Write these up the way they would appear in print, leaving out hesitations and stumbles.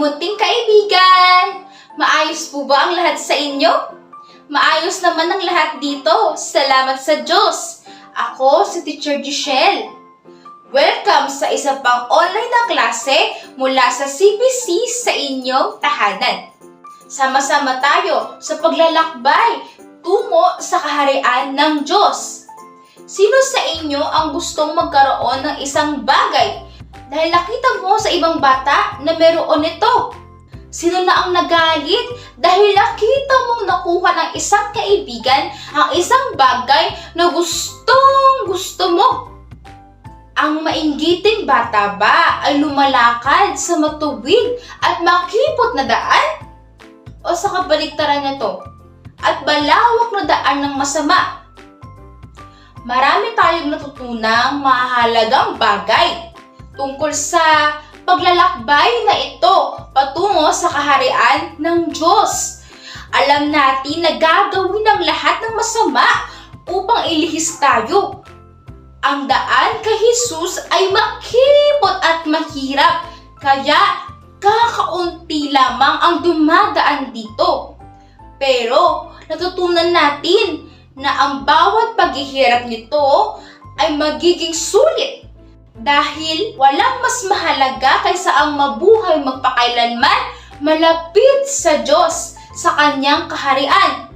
munting kaibigan! Maayos po ba ang lahat sa inyo? Maayos naman ang lahat dito. Salamat sa Diyos. Ako si Teacher Giselle. Welcome sa isa pang online na klase mula sa CBC sa inyong tahanan. Sama-sama tayo sa paglalakbay tungo sa kaharian ng Diyos. Sino sa inyo ang gustong magkaroon ng isang bagay dahil nakita mo sa ibang bata na meron ito? Sino na ang nagalit dahil nakita mong nakuha ng isang kaibigan ang isang bagay na gustong gusto mo? Ang mainggiting bata ba ay lumalakad sa matuwid at makipot na daan? O sa kabaliktaran nito, at balawak na daan ng masama? Marami tayong natutunang mahalagang bagay tungkol sa paglalakbay na ito patungo sa kaharian ng Diyos. Alam natin na gagawin ang lahat ng masama upang ilihis tayo. Ang daan kay Jesus ay makipot at mahirap, kaya kakaunti lamang ang dumadaan dito. Pero natutunan natin na ang bawat paghihirap nito ay magiging sulit dahil walang mas mahalaga kaysa ang mabuhay magpakailanman malapit sa Diyos sa Kanyang kaharian.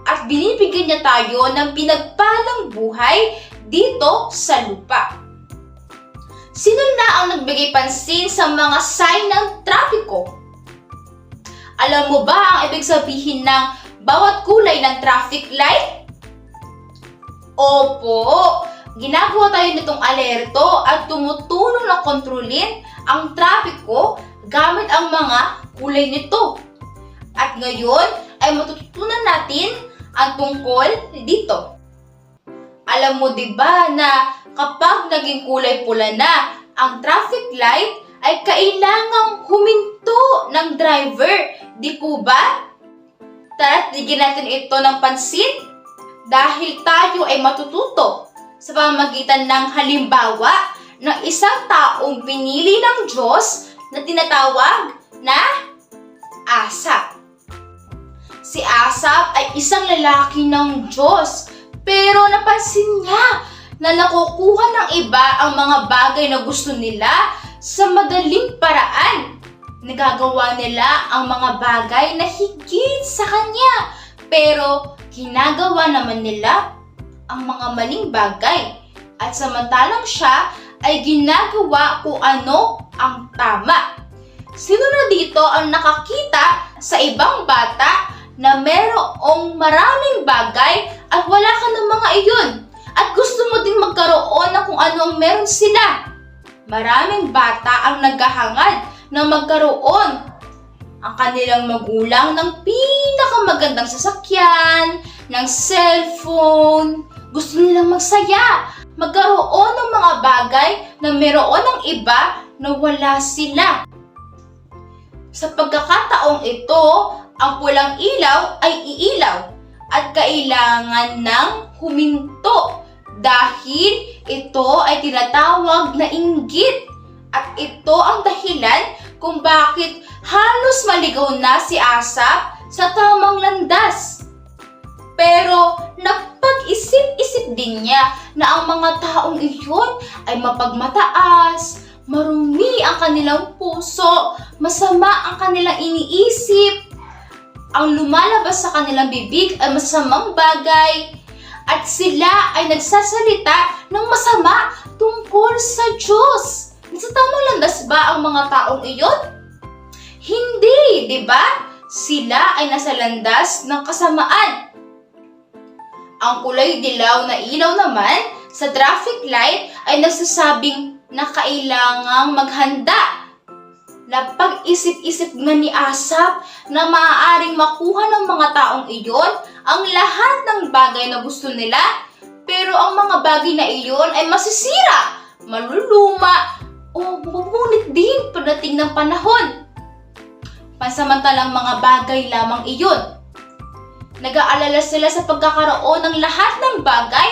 At binibigyan niya tayo ng pinagpalang buhay dito sa lupa. Sino na ang nagbigay pansin sa mga sign ng trapiko? Alam mo ba ang ibig sabihin ng bawat kulay ng traffic light? Opo, ginagawa tayo nitong alerto at tumutulong na kontrolin ang trapiko gamit ang mga kulay nito. At ngayon ay matututunan natin ang tungkol dito. Alam mo diba na kapag naging kulay pula na ang traffic light ay kailangang huminto ng driver, di po ba? Tara't bigyan natin ito ng pansin dahil tayo ay matututo sa pamamagitan ng halimbawa ng isang taong pinili ng Diyos na tinatawag na Asap. Si Asap ay isang lalaki ng Diyos, pero napansin niya na nakukuha ng iba ang mga bagay na gusto nila sa madaling paraan. Nagagawa nila ang mga bagay na higit sa kanya, pero ginagawa naman nila ang mga maling bagay. At samantalang siya ay ginagawa kung ano ang tama. Sino na dito ang nakakita sa ibang bata na merong maraming bagay at wala ka ng mga iyon? At gusto mo din magkaroon na kung ano ang meron sila. Maraming bata ang naghahangad na magkaroon ang kanilang magulang ng pinakamagandang sasakyan, ng cellphone. Gusto nilang magsaya, magkaroon ng mga bagay na meron ng iba na wala sila. Sa pagkakataong ito, ang pulang ilaw ay iilaw at kailangan ng huminto dahil ito ay tinatawag na inggit. At ito ang dahilan kung bakit halos maligaw na si Asap sa tamang landas. Pero napag-isip-isip din niya na ang mga taong iyon ay mapagmataas, marumi ang kanilang puso, masama ang kanilang iniisip, ang lumalabas sa kanilang bibig ay masamang bagay, at sila ay nagsasalita ng masama tungkol sa Diyos. Sa tamang landas ba ang mga taong iyon? Hindi, di ba? Sila ay nasa landas ng kasamaan. Ang kulay dilaw na ilaw naman sa traffic light ay nagsasabing na kailangang maghanda. Napag-isip-isip nga ni Asap na maaaring makuha ng mga taong iyon ang lahat ng bagay na gusto nila, pero ang mga bagay na iyon ay masisira, maluluma, o mabunit din pagdating ng panahon. Pansamantalang mga bagay lamang iyon. Nag-aalala sila sa pagkakaroon ng lahat ng bagay,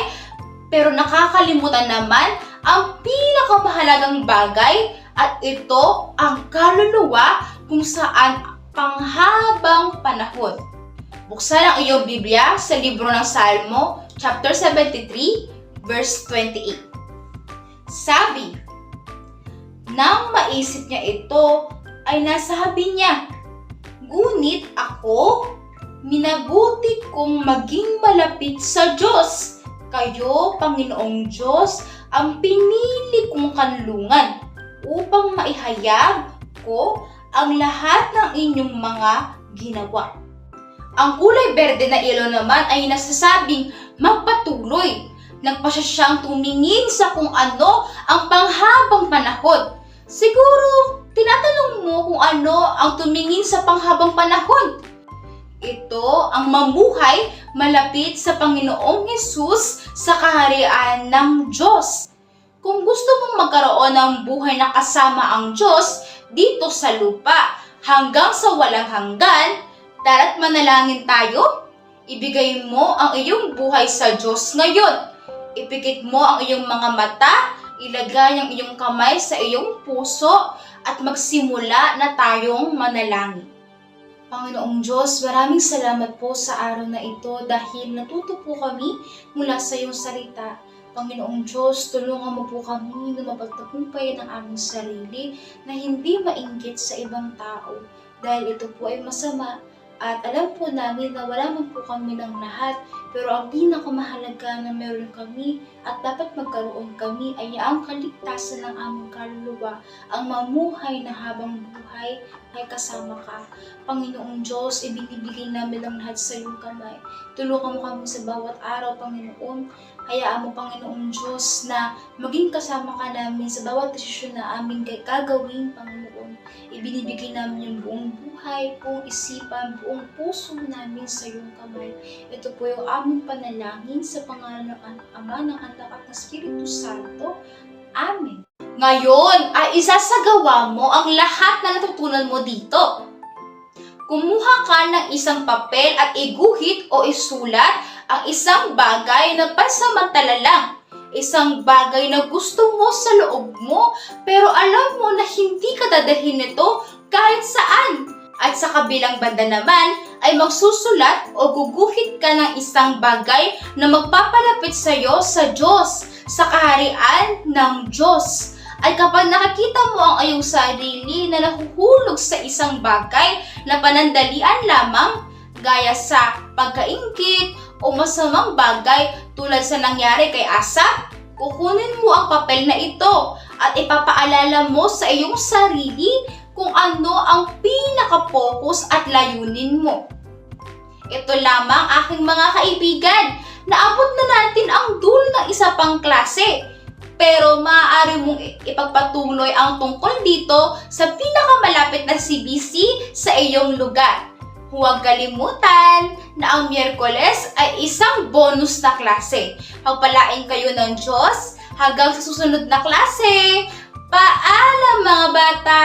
pero nakakalimutan naman ang pinakamahalagang bagay, at ito ang kaluluwa kung saan panghabang panahon. Buksan ang iyong Biblia sa libro ng Salmo, chapter 73, verse 28. Sabi, nang maisip niya ito, ay nasabi niya, ngunit ako, minabuti kong maging malapit sa Diyos. Kayo, Panginoong Diyos, ang pinili kong kanlungan upang maihayag ko ang lahat ng inyong mga ginawa. Ang kulay berde na ilaw naman ay nasasabing magpatuloy. Nagpasya siyang tumingin sa kung ano ang panghabang panahon. Siguro, tinatanong mo kung ano ang tumingin sa panghabang panahon. Ito ang mamuhay malapit sa Panginoong Hesus sa kaharian ng Diyos. Kung gusto mong magkaroon ng buhay na kasama ang Diyos dito sa lupa hanggang sa walang hanggan, tara't manalangin tayo. Ibigay mo ang iyong buhay sa Diyos ngayon. Ipikit mo ang iyong mga mata, ilagay ang iyong kamay sa iyong puso at magsimula na tayong manalangin. Panginoong Diyos, maraming salamat po sa araw na ito dahil natuto po kami mula sa iyong salita. Panginoong Diyos, tulungan mo po kami na mapagtagumpay ng aming sarili na hindi mainggit sa ibang tao dahil ito po ay masama. At alam po namin na wala man po kami ng lahat, pero ang pinakamahalaga na meron kami at dapat magkaroon kami ay ang kaligtasan ng aming kaluluwa, ang mamuhay na habang buhay ay kasama ka. Panginoong Diyos, ibinibigay namin ang lahat sa iyong kamay. Tulungan mo kami sa bawat araw, Panginoon. Hayaan mo, Panginoong Diyos, na maging kasama ka namin sa bawat desisyon na aming gagawin, Panginoon. Ibinibigay namin yung buong buhay, buong isipan, buong puso namin sa iyong kamay. Ito po yung aming panalangin sa pangalan ng Ama, ng Anak at ng Espiritu Santo. Amen. Ngayon ay isasagawa mo ang lahat na natutunan mo dito. Kumuha ka ng isang papel at iguhit o isulat ang isang bagay na pansamantala lang. Isang bagay na gusto mo sa loob mo, pero alam mo na hindi ka dadalhin nito kahit saan. At sa kabilang banda naman ay magsusulat o guguhit ka ng isang bagay na magpapalapit sa iyo sa Diyos, sa kaharian ng Diyos. Ay kapag nakikita mo ang iyong sarili na nahuhulog sa isang bagay na panandalian lamang, gaya sa pagkaingkit o masamang bagay tulad sa nangyari kay Asa, kukunin mo ang papel na ito at ipapaalala mo sa iyong sarili kung ano ang pinaka-focus at layunin mo. Ito lamang, aking mga kaibigan, naabot na natin ang dulo ng isa pang klase. Pero maaari mong ipagpatuloy ang tungkol dito sa pinakamalapit na CBC sa iyong lugar. Huwag kalimutan na ang Miyerkules ay isang bonus na klase. Pagpalain kayo ng Diyos hanggang sa susunod na klase. Paalam mga bata!